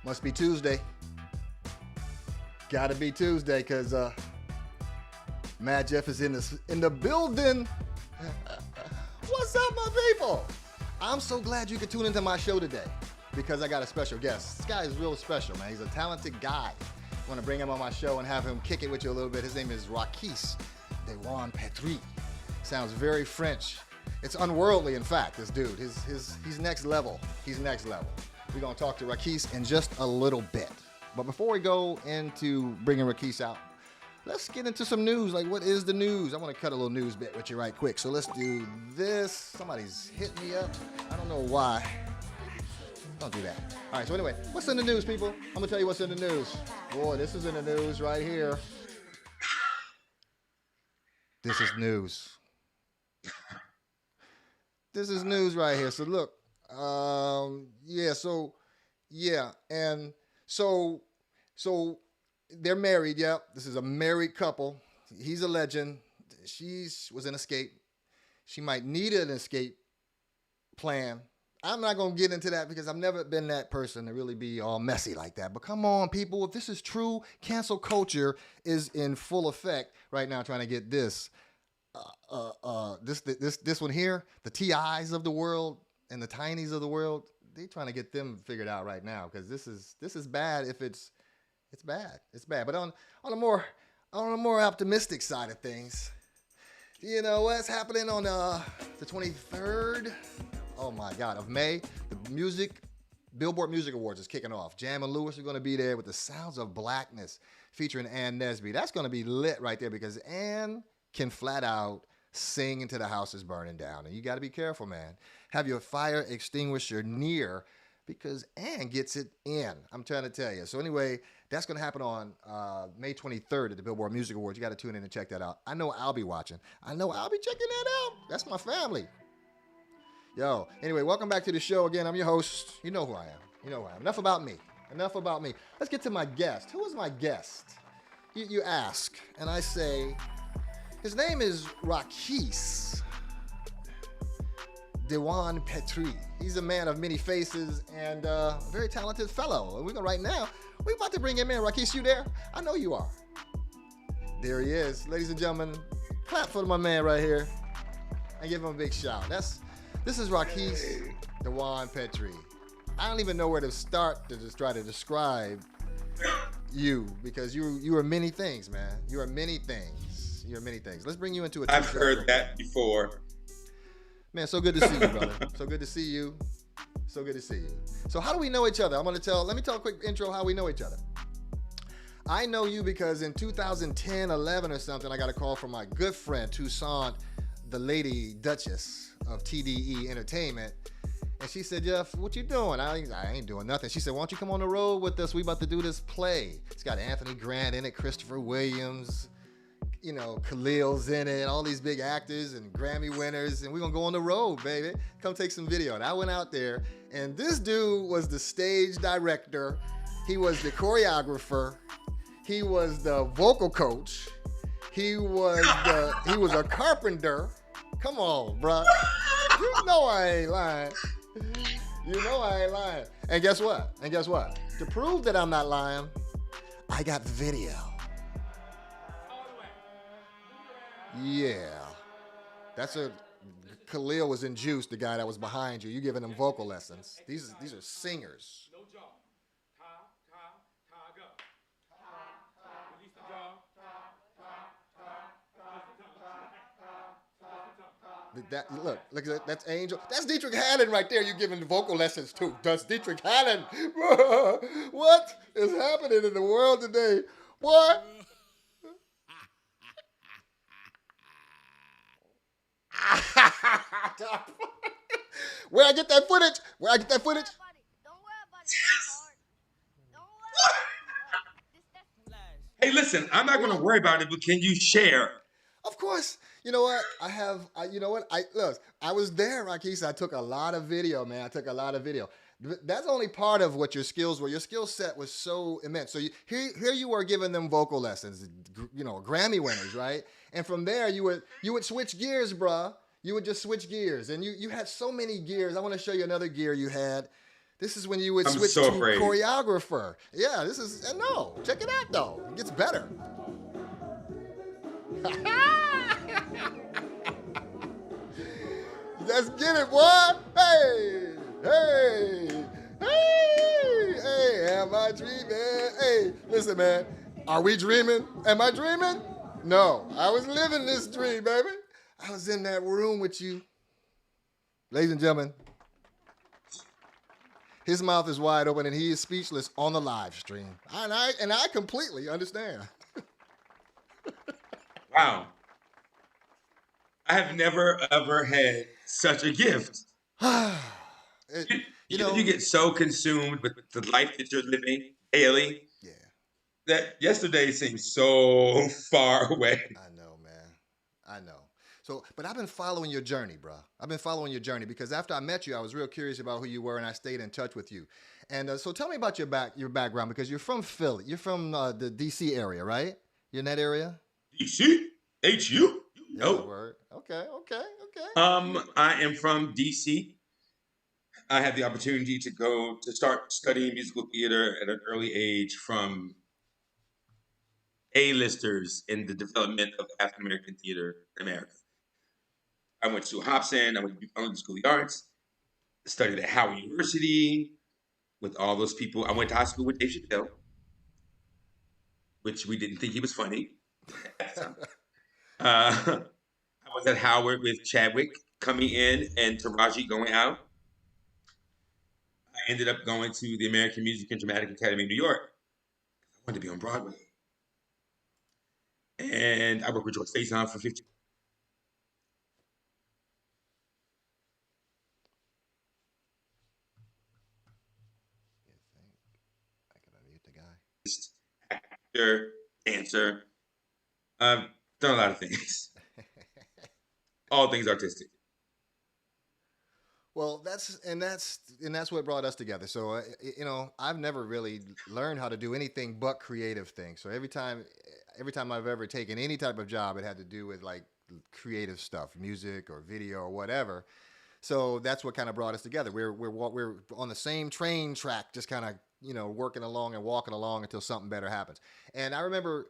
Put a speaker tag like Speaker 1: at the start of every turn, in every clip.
Speaker 1: Must be Tuesday. Gotta be Tuesday, because Madjef is in the building. What's up, my people? I'm so glad you could tune into my show today, because I got a special guest. This guy is real special, man. He's a talented guy. I want to bring him on my show and have him kick it with you a little bit. His name is Raquis, Dajuan Petree. Sounds very French. It's unworldly, in fact, this dude. He's next level. He's next level. We're going to talk to Raquis in just a little bit. But before we go into bringing Raquis out, let's get into some news. Like, what is the news? I want to cut a little news bit with you right quick. So let's do this. Somebody's hitting me up. I don't know why. Don't do that. All right, so anyway, what's in the news, people? I'm going to tell you what's in the news. Boy, this is in the news right here. This is news. This is news right here. So look. So they're married. Yep. This is a married couple. He's a legend. She was an escape. She might need an escape plan. I'm not going to get into that because I've never been that person to really be all messy like that. But come on, people. If this is true, cancel culture is in full effect right now, trying to get this one here, the TIs of the world and the Tinies of the world, they trying to get them figured out right now, because this is bad. If it's bad, it's bad. But on a more optimistic side of things, you know what's happening on the 23rd? Oh my God, of May, the Billboard Music Awards is kicking off. Jam and Lewis are going to be there with the Sounds of Blackness featuring Ann Nesby. That's going to be lit right there, because Ann can flat out sing until the house is burning down. And you got to be careful, man. Have your fire extinguisher near, because Ann gets it in. I'm trying to tell you. So anyway, that's going to happen on May 23rd at the Billboard Music Awards. You got to tune in and check that out. I know I'll be watching. I know I'll be checking that out. That's my family. Yo, anyway, welcome back to the show again. I'm your host. You know who I am. Enough about me. Let's get to my guest. Who is my guest? You ask, and I say, his name is Raquis Dajuan Petree. He's a man of many faces and a very talented fellow. And we're about to bring him in. Raquis, you there? I know you are. There he is. Ladies and gentlemen, clap for my man right here and give him a big shout. This is Raquis Dajuan Petree. I don't even know where to start to just try to describe you, because you are many things, man. You are many things. Let's bring you into a
Speaker 2: I've heard that before.
Speaker 1: Man, so good to see you, brother. So good to see you. So how do we know each other? Let me tell a quick intro how we know each other. I know you because in 2010, 11 or something, I got a call from my good friend, Toussaint, the Lady Duchess of TDE Entertainment. And she said, Jeff, what you doing? I ain't doing nothing. She said, why don't you come on the road with us? We about to do this play. It's got Anthony Grant in it, Christopher Williams, you know, Khalil's in it, all these big actors and Grammy winners, and we're gonna go on the road, baby. Come take some video. And I went out there, and this dude was the stage director. He was the choreographer. He was the vocal coach. He was a carpenter. Come on, bruh. You know I ain't lying. And guess what? To prove that I'm not lying, I got video. Yeah. Khalil was in Juice, the guy that was behind you. You giving him vocal lessons. These are singers.
Speaker 3: No jaw. Go. Release the jaw.
Speaker 1: Look, that's Angel. That's Dietrich Haddon right there. You giving vocal lessons to. That's Dietrich Haddon. What is happening in the world today? What? Where I get that footage?
Speaker 4: Don't worry about it. It's hard. Don't worry about it.
Speaker 2: Hey, listen, I'm not going to worry about it, but can you share?
Speaker 1: Of course. You know what? You know what? I was there, Raquis. I took a lot of video, man. I took a lot of video. That's only part of what your skills were. Your skill set was so immense. So here you were giving them vocal lessons, you know, Grammy winners, right? And from there, you would switch gears, bruh. You would just switch gears, and you had so many gears. I want to show you another gear you had. This is when you would
Speaker 2: I'm
Speaker 1: switch
Speaker 2: so
Speaker 1: to
Speaker 2: afraid.
Speaker 1: choreographer. Yeah, this is no. Check it out though. It gets better. Let's get it, boy. Hey, hey, hey, hey. Am I dreaming? Hey, listen, man. Are we dreaming? Am I dreaming? No, I was living this dream, baby. I was in that room with you. Ladies and gentlemen, his mouth is wide open and he is speechless on the live stream. And I completely understand.
Speaker 2: Wow. I have never, ever had such a gift. You get so consumed with the life that you're living daily.
Speaker 1: Yeah.
Speaker 2: That yesterday seems so far away.
Speaker 1: I know, man. I know. So, but I've been following your journey, bro. I've been following your journey because after I met you, I was real curious about who you were, and I stayed in touch with you. And so, tell me about your background because you're from Philly. You're from the DC area, right? You're in that area.
Speaker 2: DC, HU.
Speaker 1: No. Yeah, word. Okay.
Speaker 2: I am from DC. I had the opportunity to start studying musical theater at an early age from A-listers in the development of African American theater in America. I went to Hobson. I went to School of the Arts. Studied at Howard University with all those people. I went to high school with Dave Chappelle, which we didn't think he was funny at the time. I was at Howard with Chadwick coming in and Taraji going out. I ended up going to the American Music and Dramatic Academy in New York. I wanted to be on Broadway. And I worked with George Faison for 15 years.
Speaker 1: I can unmute the guy.
Speaker 2: Actor, dancer. I've done a lot of things. All things artistic.
Speaker 1: Well, that's what brought us together. So you know, I've never really learned how to do anything but creative things. So every time I've ever taken any type of job, it had to do with like creative stuff, music or video or whatever. So that's what kind of brought us together. We're on the same train track, just kind of, you know, working along and walking along until something better happens. And I remember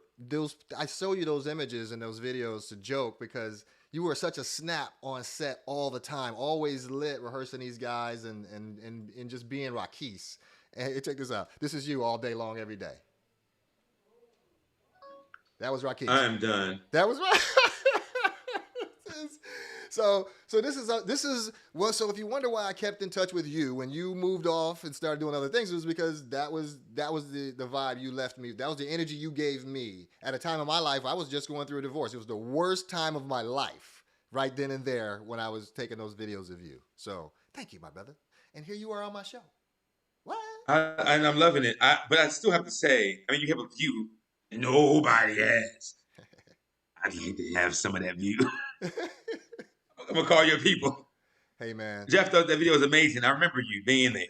Speaker 1: I showed you those images and those videos to joke because you were such a snap on set all the time, always lit, rehearsing these guys and just being Raquis. And check this out. This is you all day long, every day. That was Raquis.
Speaker 2: I'm done.
Speaker 1: That was right. So this is well. So if you wonder why I kept in touch with you when you moved off and started doing other things, it was because that was the vibe you left me. That was the energy you gave me at a time of my life. I was just going through a divorce. It was the worst time of my life, right then and there when I was taking those videos of you. So thank you, my brother. And here you are on my show. What?
Speaker 2: And I'm loving it. But I still have to say, I mean, you have a view that nobody has. I'd like to have some of that view. I'm gonna call your people.
Speaker 1: Hey, man.
Speaker 2: Jeff thought that video was amazing. I remember you being there.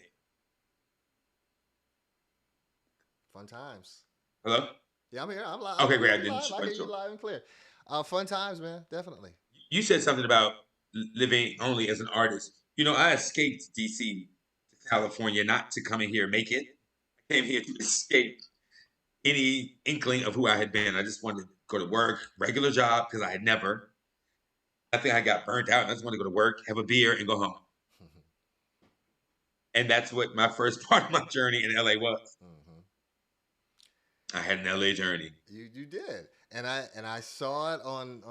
Speaker 1: Fun times.
Speaker 2: Hello?
Speaker 1: Yeah, I'm here. I'm live.
Speaker 2: Okay, great.
Speaker 1: I hear you live and clear. Fun times, man. Definitely.
Speaker 2: You said something about living only as an artist. You know, I escaped DC to California not to come in here and make it. I came here to escape any inkling of who I had been. I just wanted to go to work, regular job, because I had never. I think I got burnt out and I just wanted to go to work, have a beer, and go home. And that's what my first part of my journey in LA was. I had an LA journey.
Speaker 1: You did. And I saw it on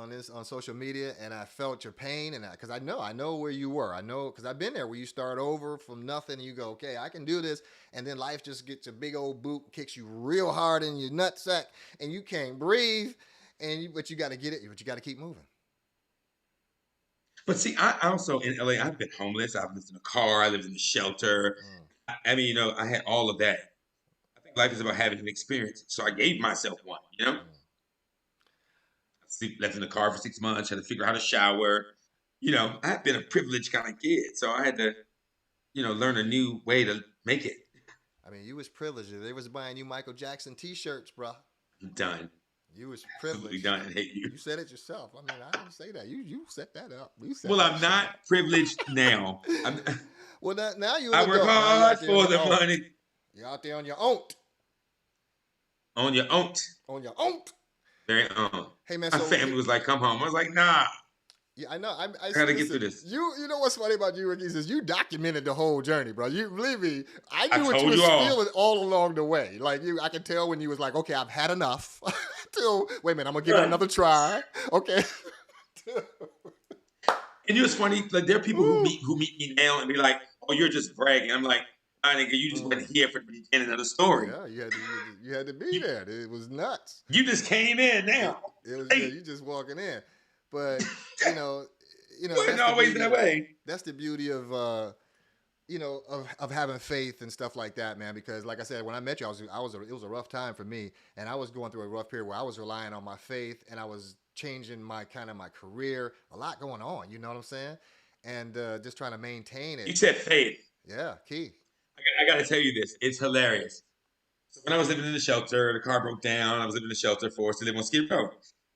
Speaker 1: social media, and I felt your pain, and because I know where you were. I know because I've been there where you start over from nothing, and you go, okay, I can do this, and then life just gets a big old boot, kicks you real hard in your nutsack, and you can't breathe, but you got to get it, but you got to keep moving.
Speaker 2: But see, I also in LA, I've been homeless. I've lived in a car. I lived in a shelter. I mean, you know, I had all of that. Life is about having an experience. So I gave myself one, you know? Left in the car for 6 months, had to figure out how to shower. You know, I've been a privileged kind of kid, so I had to, learn a new way to make it.
Speaker 1: I mean, you was privileged. They was buying you Michael Jackson T-shirts, bro.
Speaker 2: I'm done.
Speaker 1: You was
Speaker 2: Absolutely
Speaker 1: privileged.
Speaker 2: done. I hate you.
Speaker 1: You said it yourself. I mean, I didn't say that. You set that up.
Speaker 2: I'm not privileged now.
Speaker 1: Well, now you're
Speaker 2: I
Speaker 1: an
Speaker 2: work
Speaker 1: adult.
Speaker 2: hard for the money.
Speaker 1: You're out there on your own.
Speaker 2: On your own.
Speaker 1: On your own.
Speaker 2: Very own.
Speaker 1: Hey man,
Speaker 2: my family was like, "Come home." I was like, "Nah."
Speaker 1: Yeah, I know. I
Speaker 2: gotta get through this.
Speaker 1: You know what's funny about you, Raquis, is you documented the whole journey, bro. You believe me. I knew what you was feeling all along the way. Like I can tell when you was like, okay, I've had enough. Till wait a minute, I'm gonna give it another try. Okay.
Speaker 2: And it was funny. Like there are people who meet me now and be like, "Oh, you're just bragging." I'm like, "I nigga, you just wasn't here for the beginning of the story."
Speaker 1: Yeah, you had to be there. It was nuts.
Speaker 2: You just came in now.
Speaker 1: It was you just walking in. But you know,
Speaker 2: wasn't always that way.
Speaker 1: That's the beauty of of having faith and stuff like that, man. Because like I said, when I met you, it was a rough time for me, and I was going through a rough period where I was relying on my faith, and I was changing my career, a lot going on. You know what I'm saying? And just trying to maintain it.
Speaker 2: You said faith.
Speaker 1: Yeah, key.
Speaker 2: I got to tell you this. It's hilarious. So when I was living in the shelter, the car broke down. I was living in the shelter, forced to live on Skid Row.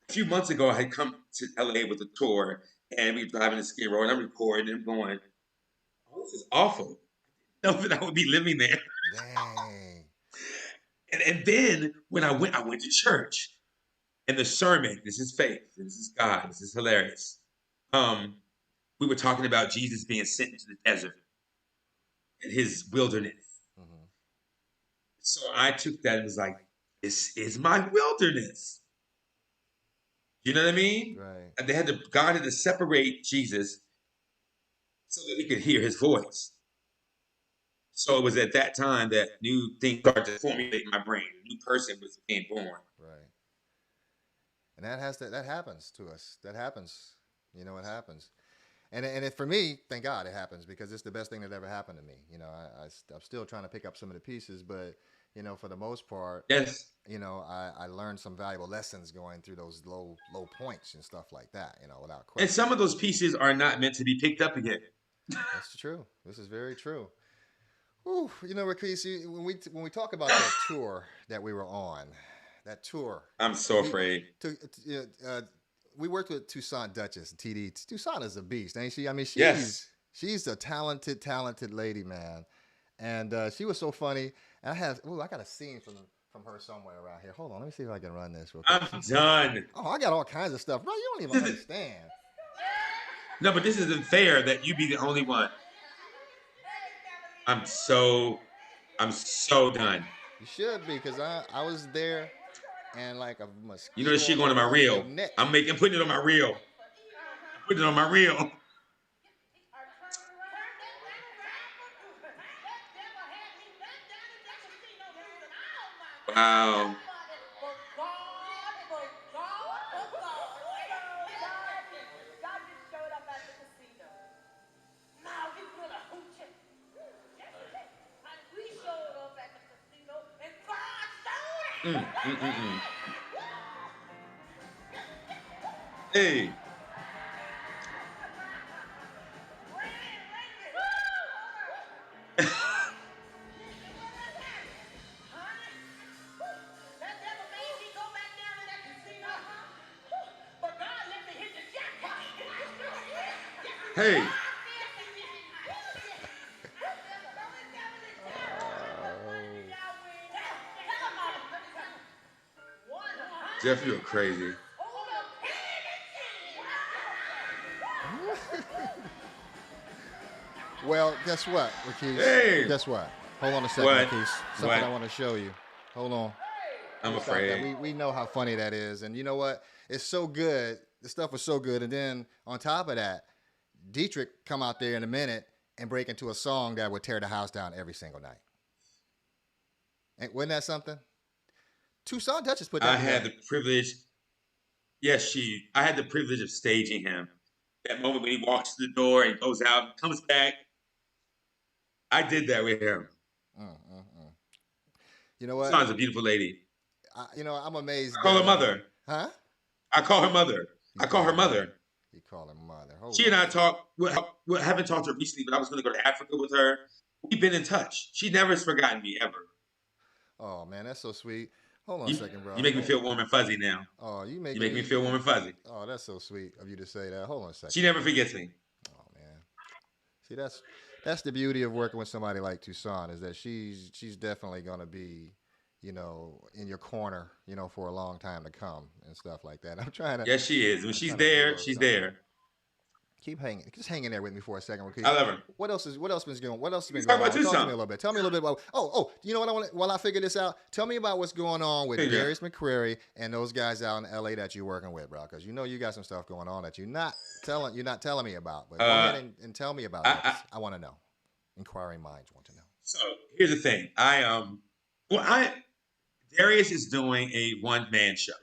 Speaker 2: A few months ago, I had come to LA with a tour, and we were driving to Skid Row, and I'm recording and going, "Oh, this is awful." I didn't know that I would be living there.
Speaker 1: Dang.
Speaker 2: And then when I went to church, and the sermon, this is faith, this is God, this is hilarious. We were talking about Jesus being sent into the desert and his wilderness. Mm-hmm. So I took that and was like, this is my wilderness. You know what I mean?
Speaker 1: Right.
Speaker 2: And God had to separate Jesus so that we could hear his voice. So it was at that time that new things started to formulate in my brain. A new person was being born.
Speaker 1: Right. And that happens to us. That happens. You know, it happens. And for me, thank God it happens, because it's the best thing that ever happened to me. You know, I'm still trying to pick up some of the pieces, but for the most part,
Speaker 2: yes,
Speaker 1: I learned some valuable lessons going through those low points and stuff like that. Without question.
Speaker 2: And some of those pieces are not meant to be picked up again.
Speaker 1: That's true. This is very true. Ooh, Raquis, when we talk about that tour that we were on, that tour,
Speaker 2: I'm so afraid.
Speaker 1: We worked with Toussaint Duchess, TD. Toussaint is a beast, ain't she? I mean, she's a talented lady, man. And she was so funny. And I got a scene from her somewhere around here. Hold on, let me see if I can run this real quick.
Speaker 2: I'm done.
Speaker 1: Oh, I got all kinds of stuff. Bro, you don't even understand.
Speaker 2: No, but this isn't fair that you be the only one. I'm so done.
Speaker 1: You should be, because I was there. And like a mosquito.
Speaker 2: You know this shit going to my reel. I'm putting it on my reel. Putting it on my reel. Wow. Hey. Hey. Jeff, you're crazy.
Speaker 1: Well, guess what, Raquis?
Speaker 2: Hey.
Speaker 1: Guess what? Hold on a second, Raquis. Something I want to show you. Hold on.
Speaker 2: I'm afraid.
Speaker 1: We know how funny that is. And you know what? It's so good. The stuff was so good. And then on top of that, Dietrich come out there in a minute and break into a song that would tear the house down every single night. And wasn't that something? Toussaint Duchess put that together.
Speaker 2: I had the privilege. Yes, I had the privilege of staging him. That moment when he walks to the door and goes out and comes back. I did that with him.
Speaker 1: You know what?
Speaker 2: Tucson's a beautiful lady.
Speaker 1: I'm amazed.
Speaker 2: I call her mother.
Speaker 1: Huh?
Speaker 2: I call her mother. I call her mother.
Speaker 1: You call her mother. Hold
Speaker 2: She
Speaker 1: on.
Speaker 2: and I talk. We haven't talked to her recently, but I was going to go to Africa with her. We've been in touch. She never has forgotten me ever.
Speaker 1: Oh man, that's so sweet. Hold on a second, bro.
Speaker 2: You make me feel warm and fuzzy now.
Speaker 1: Oh, you make
Speaker 2: me feel warm and fuzzy.
Speaker 1: Oh, that's so sweet of you to say that. Hold on a second.
Speaker 2: She never forgets me.
Speaker 1: Oh man. See, that's the beauty of working with somebody like Tucson, is that she's definitely gonna be, in your corner, for a long time to come and stuff like that. I'm trying to.
Speaker 2: Yes, she is. When she's there, she's there.
Speaker 1: Keep hanging. Just hang in there with me for a second, Raquis.
Speaker 2: I love her.
Speaker 1: What else has been going? What else has been
Speaker 2: Talk
Speaker 1: going
Speaker 2: about
Speaker 1: on?
Speaker 2: Tucson.
Speaker 1: Talk to me a little bit. Tell me a little bit about. Oh, you know what I want? While I figure this out, tell me about what's going on with Darius McCrary and those guys out in LA that you're working with, bro. Because you got some stuff going on that you're not telling me about. But go ahead and tell me about it. I want to know. Inquiring minds want to know.
Speaker 2: So here's the thing. Darius is doing a one-man show.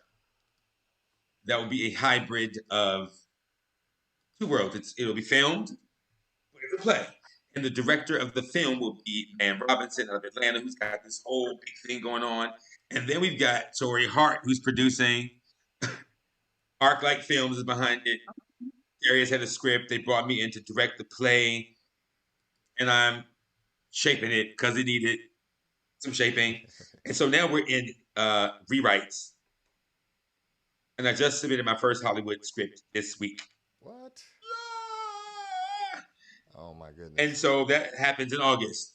Speaker 2: That will be a hybrid of two worlds. It'll be filmed, but it's a play. And the director of the film will be Man Robinson out of Atlanta, who's got this whole big thing going on. And then we've got Tori Hart, who's producing. ArcLight Films is behind it. Darius had a script. They brought me in to direct the play. And I'm shaping it because it needed some shaping. And so now we're in rewrites. And I just submitted my first Hollywood script this week.
Speaker 1: What? Oh my goodness!
Speaker 2: And so that happens in August.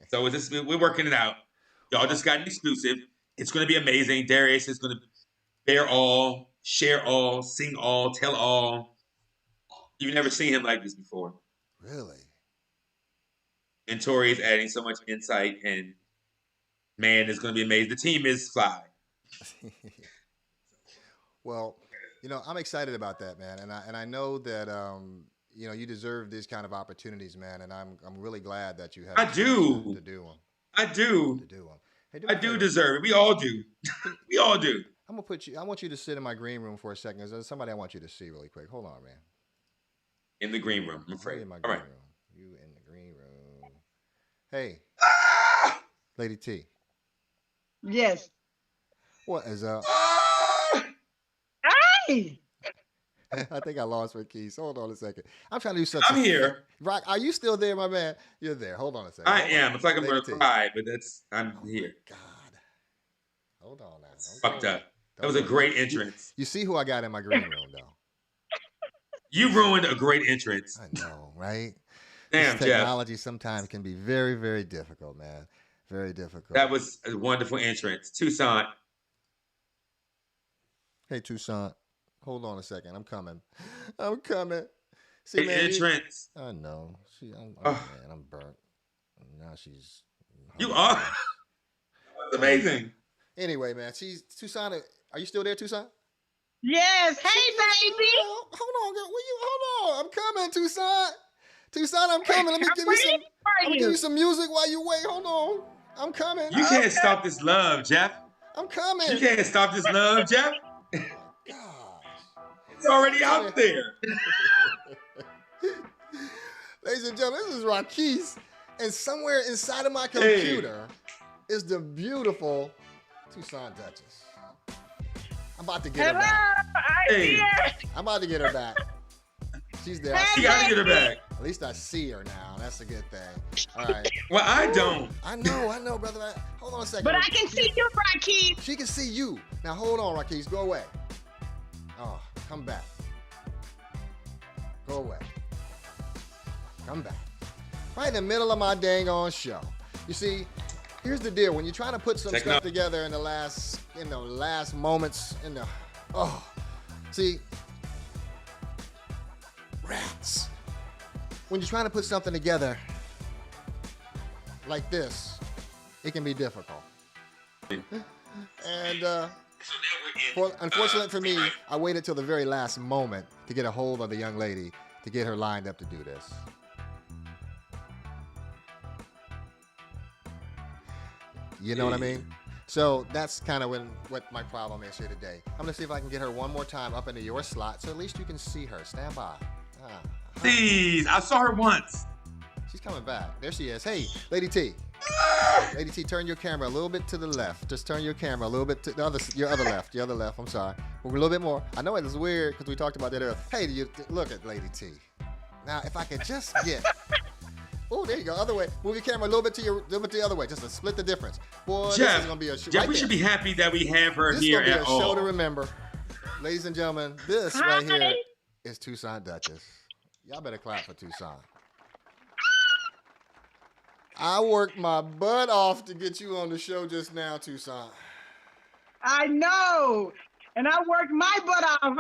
Speaker 2: So we're working it out. Y'all just got an exclusive. It's going to be amazing. Darius is going to bear all, share all, sing all, tell all. You've never seen him like this before.
Speaker 1: Really?
Speaker 2: And Tori is adding so much insight, and man, it's going to be amazing. The team is fly.
Speaker 1: Well, I'm excited about that, man, and I know that you deserve these kind of opportunities, man, and I'm really glad that you have.
Speaker 2: I do.
Speaker 1: To do them.
Speaker 2: I do.
Speaker 1: To do them. Hey,
Speaker 2: I do deserve it. We all do. We all do.
Speaker 1: I'm gonna put you. I want you to sit in my green room for a second. There's somebody I want you to see really quick. Hold on, man.
Speaker 2: In the green room, I'm afraid.
Speaker 1: In my
Speaker 2: all
Speaker 1: green
Speaker 2: right.
Speaker 1: room. You in the green room. Hey, Lady T.
Speaker 4: Yes.
Speaker 1: What is up?
Speaker 4: Hey.
Speaker 1: I think I lost my keys. Hold on a second. I'm trying to do something.
Speaker 2: I'm here.
Speaker 1: Raq, are you still there, my man? You're there. Hold on a second.
Speaker 2: I am. It's like I'm going to
Speaker 1: Lady T.
Speaker 2: cry, but I'm here.
Speaker 1: God. Hold on now.
Speaker 2: Fucked up. That was a great entrance.
Speaker 1: You see who I got in my green room, though.
Speaker 2: You ruined a great entrance.
Speaker 1: I know, right?
Speaker 2: Damn,
Speaker 1: this
Speaker 2: Jeff.
Speaker 1: technology sometimes can be very, very difficult, man. Very difficult.
Speaker 2: That was a wonderful entrance. Tucson.
Speaker 1: Hey, Tucson. Hold on a second. I'm coming. See, man.
Speaker 2: Entrance.
Speaker 1: I know. Man, I'm burnt. Now she's.
Speaker 2: You are. That's amazing.
Speaker 1: Anyway, man. Tucson. Are you still there, Tucson?
Speaker 4: Yes. Hey, baby.
Speaker 1: Hold on, girl. Hold on. I'm coming, Tucson. Tucson, I'm coming. Let me give you some music while you wait. Hold on. I'm coming.
Speaker 2: You can't stop this love, Jeff.
Speaker 1: I'm coming.
Speaker 2: You can't stop this love, Jeff.
Speaker 1: Gosh.
Speaker 2: It's already out there.
Speaker 1: Ladies and gentlemen, this is Raquis, and somewhere inside of my computer is the beautiful Tucson Duchess. I'm about to get her back. I'm about to get her back. She's there.
Speaker 2: You gotta get her back.
Speaker 1: At least I see her now. That's a good thing. All right.
Speaker 2: Well, I don't.
Speaker 1: I know, brother. Hold on a second.
Speaker 4: But I can see you, Raquis.
Speaker 1: She can see you. Now hold on, Raquis. Go away. Oh, come back. Go away. Come back. Right in the middle of my dang on show. You see, here's the deal. When you're trying to put some stuff together in the last moments, see, rats. When you're trying to put something together like this, it can be difficult. And unfortunately for me, I waited till the very last moment to get a hold of the young lady to get her lined up to do this. You know what I mean? So that's kind of what my problem is here today. I'm gonna see if I can get her one more time up into your slot, so at least you can see her. Stand by.
Speaker 2: Please, I saw her once.
Speaker 1: She's coming back. There she is. Hey, Lady T. Lady T, turn your camera a little bit to the left. Just turn your camera a little bit to your other left. Your other left. I'm sorry. A little bit more. I know it was weird because we talked about that earlier. Hey, look at Lady T. Now, if I could just get. Oh, there you go. Other way. Move your camera a little bit to the other way, just to split the difference. Boy,
Speaker 2: Jeff,
Speaker 1: this is gonna be a show.
Speaker 2: Jeff,
Speaker 1: right
Speaker 2: we
Speaker 1: there.
Speaker 2: should be happy that we have her
Speaker 1: This
Speaker 2: here
Speaker 1: is gonna
Speaker 2: at
Speaker 1: be a show
Speaker 2: all.
Speaker 1: to remember, ladies and gentlemen. This right here is Tucson Duchess. Y'all better clap for Tucson. I worked my butt off to get you on the show just now, Tucson.
Speaker 4: I know. And I worked my butt off.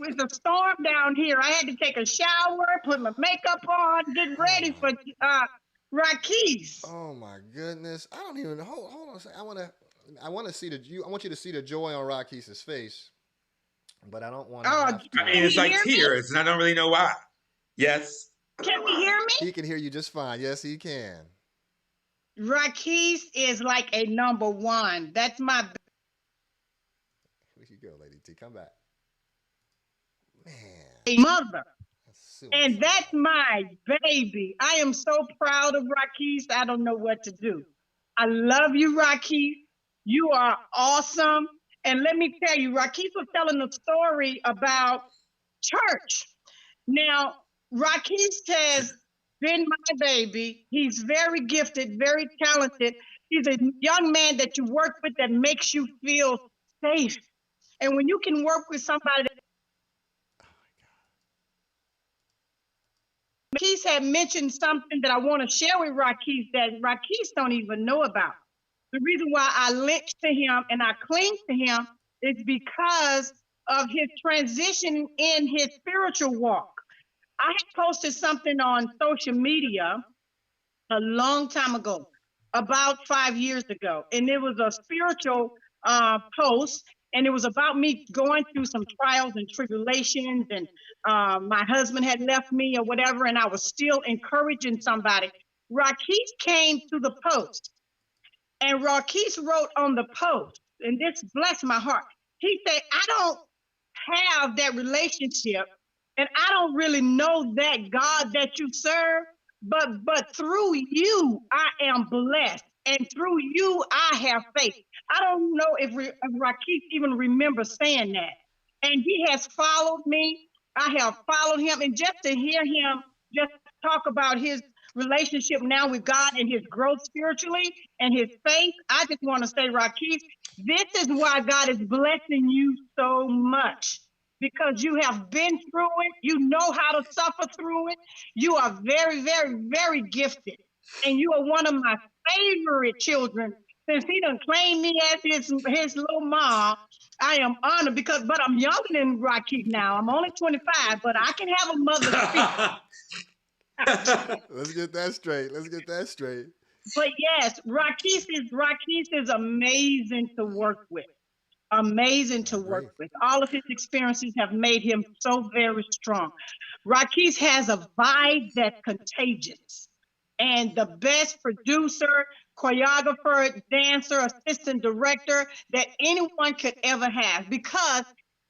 Speaker 4: It's a storm down here. I had to take a shower, put my makeup on, get ready for Raquis.
Speaker 1: Oh my goodness! I don't even hold on a second. I want you to see the joy on Raquis's face, but I don't want to.
Speaker 4: Oh,
Speaker 1: have to.
Speaker 2: I mean, it's like
Speaker 4: hear me?
Speaker 2: tears, and I don't really know why. Yes.
Speaker 4: Can you hear me?
Speaker 1: He can hear you just fine. Yes, he can.
Speaker 4: Raquis is like a number one. That's my
Speaker 1: Where you go, Lady T? Come back. Man.
Speaker 4: mother.
Speaker 1: That's
Speaker 4: And that's my baby. I am so proud of Raquis. I don't know what to do. I love you, Raquis. You are awesome. And let me tell you, Raquis was telling a story about church. Now, Raquis has been my baby. He's very gifted, very talented. He's a young man that you work with that makes you feel safe. And when you can work with somebody that Raquis had mentioned something that I want to share with Raquis that Raquis don't even know about. The reason why I link to him and I cling to him is because of his transition in his spiritual walk. I had posted something on social media a long time ago, about 5 years ago, and it was a spiritual post, and it was about me going through some trials and tribulations, and my husband had left me or whatever, and I was still encouraging somebody. Raquis came to the post, and Raquis wrote on the post, and this blessed my heart. He said, I don't have that relationship, and I don't really know that God that you serve, but through you, I am blessed. And through you, I have faith. I don't know if Raquis even remembers saying that. And he has followed me. I have followed him. And just to hear him just talk about his relationship now with God and his growth spiritually and his faith, I just want to say, Raquis, this is why God is blessing you so much. Because you have been through it, you know how to suffer through it. You are very, very, very gifted. And you are one of my favorite children. Since he done claimed me as his little mom, I am honored but I'm younger than Raquis now. I'm only 25, but I can have a mother's feet.
Speaker 1: Let's get that straight.
Speaker 4: But yes, Raquis is amazing to work with. Amazing to work with. All of his experiences have made him so very strong. Raquis has a vibe that's contagious. And the best producer, choreographer, dancer, assistant director that anyone could ever have, because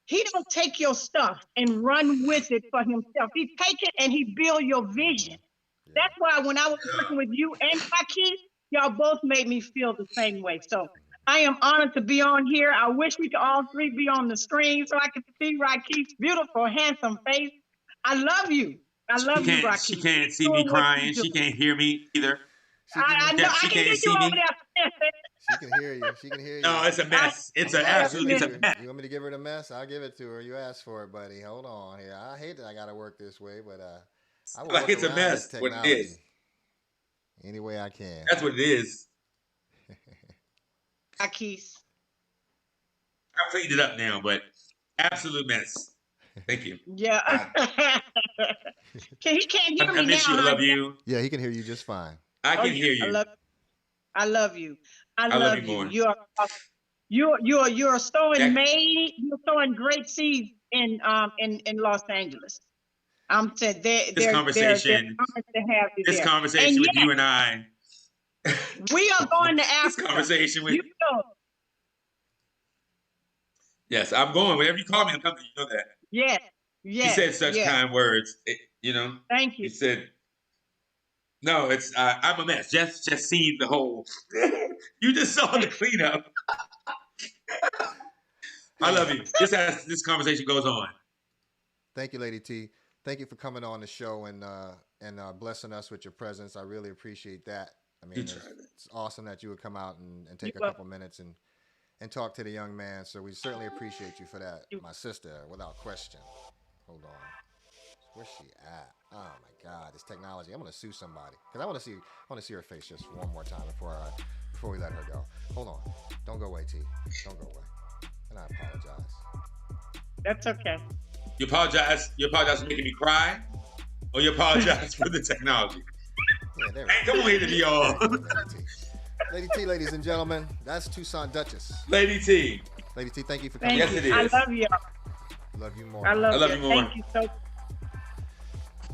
Speaker 4: he don't take your stuff and run with it for himself. He take it and he build your vision. That's why when I was working with you and Raquis, y'all both made me feel the same way. So I am honored to be on here. I wish we could all three be on the screen so I could see Raquis' beautiful, handsome face. I love you. I love you, Raquis.
Speaker 2: She can't see me crying. She can't hear me either.
Speaker 4: I know. I can hear you over there.
Speaker 1: She can hear you. She can hear you.
Speaker 2: No, it's a mess. It's a mess.
Speaker 1: You want me to give her the mess? I'll give it to her. You asked for it, buddy. Hold on here. I hate that I got to work this way, but I will
Speaker 2: like
Speaker 1: work
Speaker 2: it's a
Speaker 1: around
Speaker 2: mess.
Speaker 1: this
Speaker 2: What it
Speaker 1: technology
Speaker 2: is.
Speaker 1: any way I can.
Speaker 2: That's what it is.
Speaker 4: Raquis.
Speaker 2: I cleaned it up now, but absolute mess. Thank you.
Speaker 4: Yeah. He can't hear me now.
Speaker 2: I miss you. I love you.
Speaker 1: Yeah, he can hear you just fine.
Speaker 2: I can hear you.
Speaker 4: I love you. I
Speaker 2: love
Speaker 4: love
Speaker 2: you
Speaker 4: you.
Speaker 2: more.
Speaker 4: You're sowing
Speaker 2: Yeah.
Speaker 4: you're sowing great seeds in Los Angeles. I'm saying
Speaker 2: This conversation
Speaker 4: with
Speaker 2: you and I.
Speaker 4: We are going to Africa.
Speaker 2: This conversation with
Speaker 4: you. Know.
Speaker 2: Yes, I'm going. Whenever you call me, I'm coming. You know that.
Speaker 4: Yes.
Speaker 2: You said such kind words. You know.
Speaker 4: Thank you.
Speaker 2: You said No, it's I'm a mess. Just seen the whole. You just saw the cleanup. I love you. Just as this conversation goes on.
Speaker 1: Thank you, Lady T. Thank you for coming on the show and blessing us with your presence. I really appreciate that. I mean, it's awesome that you would come out and take a couple minutes and talk to the young man. So we certainly appreciate you for that, my sister, without question. Hold on. Where's she at? Oh my God, this technology. I'm gonna sue somebody because I want to see her face just one more time before we let her go. Hold on. Don't go away, T. Don't go away. And I apologize.
Speaker 4: That's okay.
Speaker 2: You apologize for making me cry, or you apologize for the technology?
Speaker 1: Yeah, there
Speaker 2: hey, come on here to be all.
Speaker 1: Lady T, ladies and gentlemen, that's Tucson Duchess.
Speaker 2: Lady T.
Speaker 1: Lady T, thank you for coming.
Speaker 2: Yes, it is.
Speaker 4: I love you.
Speaker 1: Love you more.
Speaker 4: I love you more. Thank you so.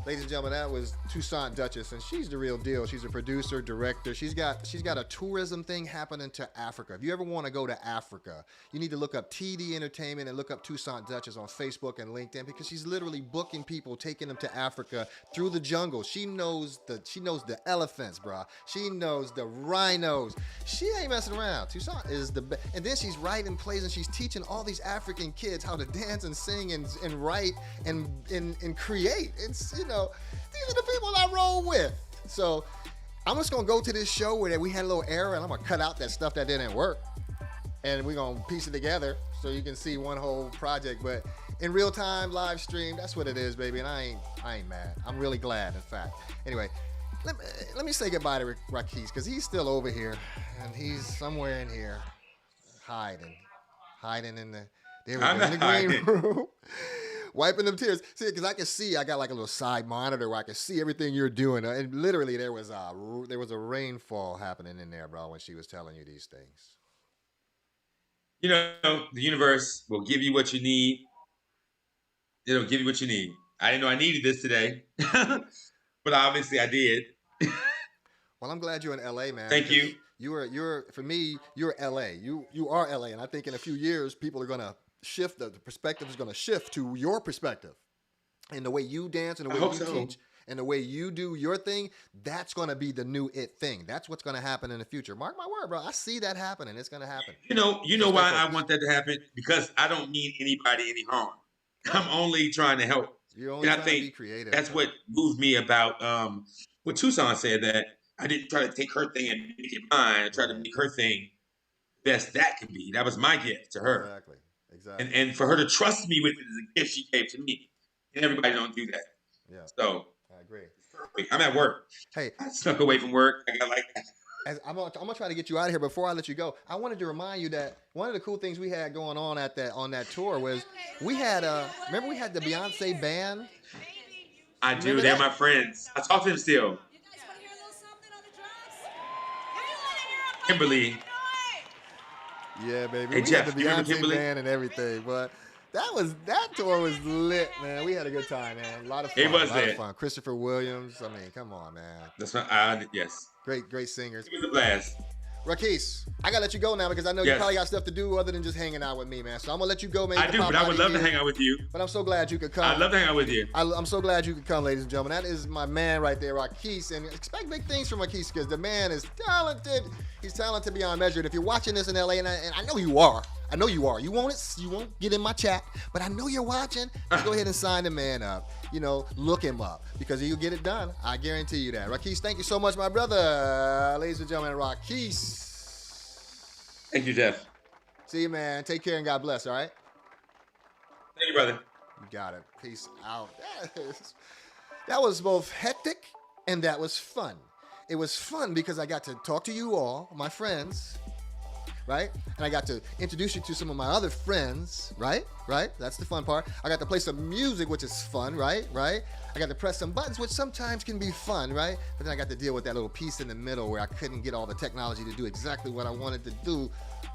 Speaker 1: Ladies and gentlemen, that was Tucson Duchess, and she's the real deal. She's a producer, director. She's got a tourism thing happening to Africa. If you ever want to go to Africa, you need to look up TD Entertainment and look up Tucson Duchess on Facebook and LinkedIn because she's literally booking people, taking them to Africa through the jungle. She knows the elephants, brah. She knows the rhinos. She ain't messing around. Tucson is the best. And then she's writing plays and she's teaching all these African kids how to dance and sing and write and create. It's, these are the people I roll with. So I'm just going to go to this show where we had a little error and I'm going to cut out that stuff that didn't work. And we're going to piece it together so you can see one whole project. But in real time, live stream, that's what it is, baby. And I ain't mad. I'm really glad, in fact. Anyway, let me say goodbye to Raquis because he's still over here. And he's somewhere in here hiding in the green room. Wiping them tears. See, because I got like a little side monitor where I can see everything you're doing. And literally there was a rainfall happening in there, bro, when she was telling you these things.
Speaker 2: The universe will give you what you need. It'll give you what you need. I didn't know I needed this today, but obviously I did.
Speaker 1: Well, I'm glad you're in LA, man.
Speaker 2: Thank you.
Speaker 1: For me, you're LA. You are LA. And I think in a few years, people are going to shift, the perspective is going to shift to your perspective and the way you dance and the way you teach and the way you do your thing. That's going to be the new it thing. That's what's going to happen in the future. Mark my word, bro. I see that happening. It's going to happen.
Speaker 2: You know why I want that to happen? Because I don't mean anybody any harm. I'm only trying to help.
Speaker 1: You're only trying to be creative.
Speaker 2: That's what moved me about what Tucson said, that I didn't try to take her thing and make it mine. I tried to make her thing best that could be. That was my gift to her.
Speaker 1: Exactly.
Speaker 2: And for her to trust me with it as a gift she gave to me. And everybody don't do that.
Speaker 1: Yeah.
Speaker 2: So
Speaker 1: I agree.
Speaker 2: I'm at work.
Speaker 1: Hey,
Speaker 2: I snuck away from work. I got like that.
Speaker 1: I'm gonna try to get you out of here before I let you go. I wanted to remind you that one of the cool things we had going on on that tour was we had remember we had the Beyonce band?
Speaker 2: I do. They're my friends. I talk to them still.
Speaker 5: You guys want to hear a little something on the drums?
Speaker 2: Kimberly.
Speaker 1: Yeah, baby.
Speaker 2: Hey,
Speaker 1: we
Speaker 2: Jeff,
Speaker 1: had the Beyonce band and everything, but that tour was lit, man. We had a good time, man. A lot of fun.
Speaker 2: It was
Speaker 1: a lot of fun. Christopher Williams. I mean, come on, man.
Speaker 2: That's not. Yes.
Speaker 1: Great singers.
Speaker 2: It was a blast.
Speaker 1: Raquis, I gotta let you go now because I know you probably got stuff to do other than just hanging out with me, man. So I'm gonna let you go, man.
Speaker 2: I do, but I would love to hang out with you.
Speaker 1: But I'm so glad you could come.
Speaker 2: I'd love to hang out with you.
Speaker 1: I'm so glad you could come, ladies and gentlemen. That is my man right there, Raquis, and expect big things from Raquis because the man is talented. He's talented beyond measure. If you're watching this in LA, and I know you are. I know you are. You won't get in my chat, but I know you're watching. Just go ahead and sign the man up. Look him up because he'll get it done. I guarantee you that. Raquis, thank you so much, my brother. Ladies and gentlemen, Raquis.
Speaker 2: Thank you, Jeff.
Speaker 1: See you, man. Take care and God bless, all right?
Speaker 2: Thank you, brother.
Speaker 1: You got it. Peace out. That was both hectic and that was fun. It was fun because I got to talk to you all, my friends, right? And I got to introduce you to some of my other friends, right? That's the fun part. I got to play some music, which is fun, right? I got to press some buttons, which sometimes can be fun, right? But then I got to deal with that little piece in the middle where I couldn't get all the technology to do exactly what I wanted to do.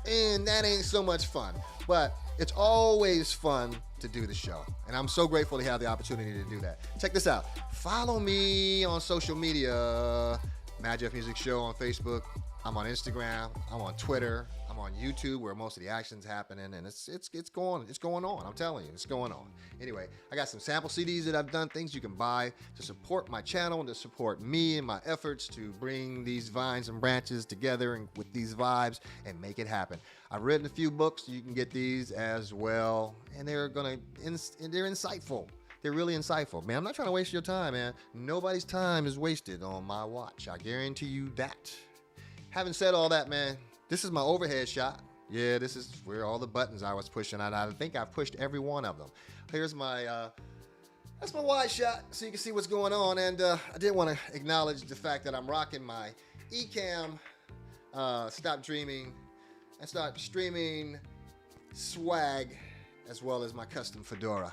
Speaker 1: And that ain't so much fun. But it's always fun to do the show. And I'm so grateful to have the opportunity to do that. Check this out. Follow me on social media. Madjef Music Show on Facebook. I'm on Instagram. I'm on Twitter. I'm on YouTube, where most of the action's happening, and it's going on. I'm telling you, it's going on. Anyway, I got some sample CDs that I've done, things you can buy to support my channel and to support me and my efforts to bring these vines and branches together and with these vibes and make it happen. I've written a few books. You can get these as well, and they're insightful. They're really insightful. Man, I'm not trying to waste your time, man. Nobody's time is wasted on my watch. I guarantee you that. Having said all that, man, this is my overhead shot. Yeah, this is where all the buttons I was pushing, and I think I've pushed every one of them. Here's my, that's my wide shot, so you can see what's going on. And I did want to acknowledge the fact that I'm rocking my Ecamm Stop Dreaming and Start Streaming swag, as well as my custom fedora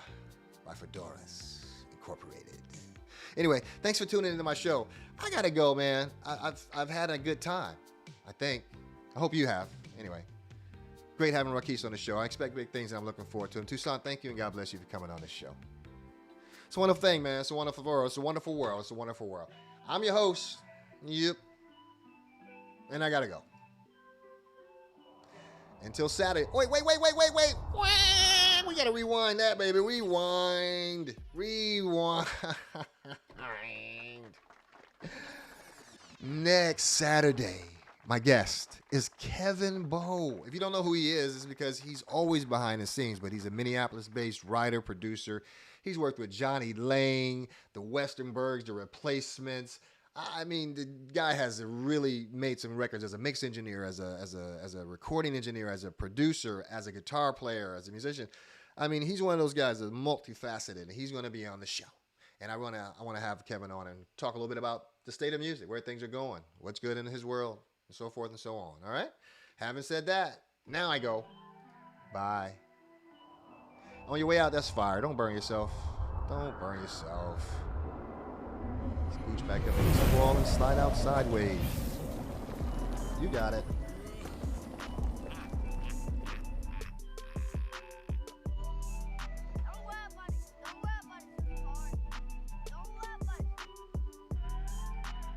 Speaker 1: by Fedoras Incorporated. Anyway, thanks for tuning into my show. I gotta go, man. I've had a good time, I think. I hope you have. Anyway, great having Raquis on the show. I expect big things, and I'm looking forward to them. Tucson, thank you, and God bless you for coming on this show. It's a wonderful thing, man. It's a wonderful world. It's a wonderful world. It's a wonderful world. I'm your host. Yep. And I gotta go. Until Saturday. Wait. We gotta rewind that, baby. Rewind. Next Saturday, my guest is Kevin Bowe. If you don't know who he is, it's because he's always behind the scenes, but he's a Minneapolis-based writer, producer. He's worked with Johnny Lang, the Westernbergs, the Replacements. I mean, the guy has really made some records as a mix engineer, as a recording engineer, as a producer, as a guitar player, as a musician. I mean, he's one of those guys that's multifaceted, and he's going to be on the show. And I want to have Kevin on and talk a little bit about the state of music, where things are going, what's good in his world, and so forth and so on. All right? Having said that, now I go. Bye. On your way out, that's fire. Don't burn yourself. Don't burn yourself. Scooch back up against the wall and slide out sideways. You got it.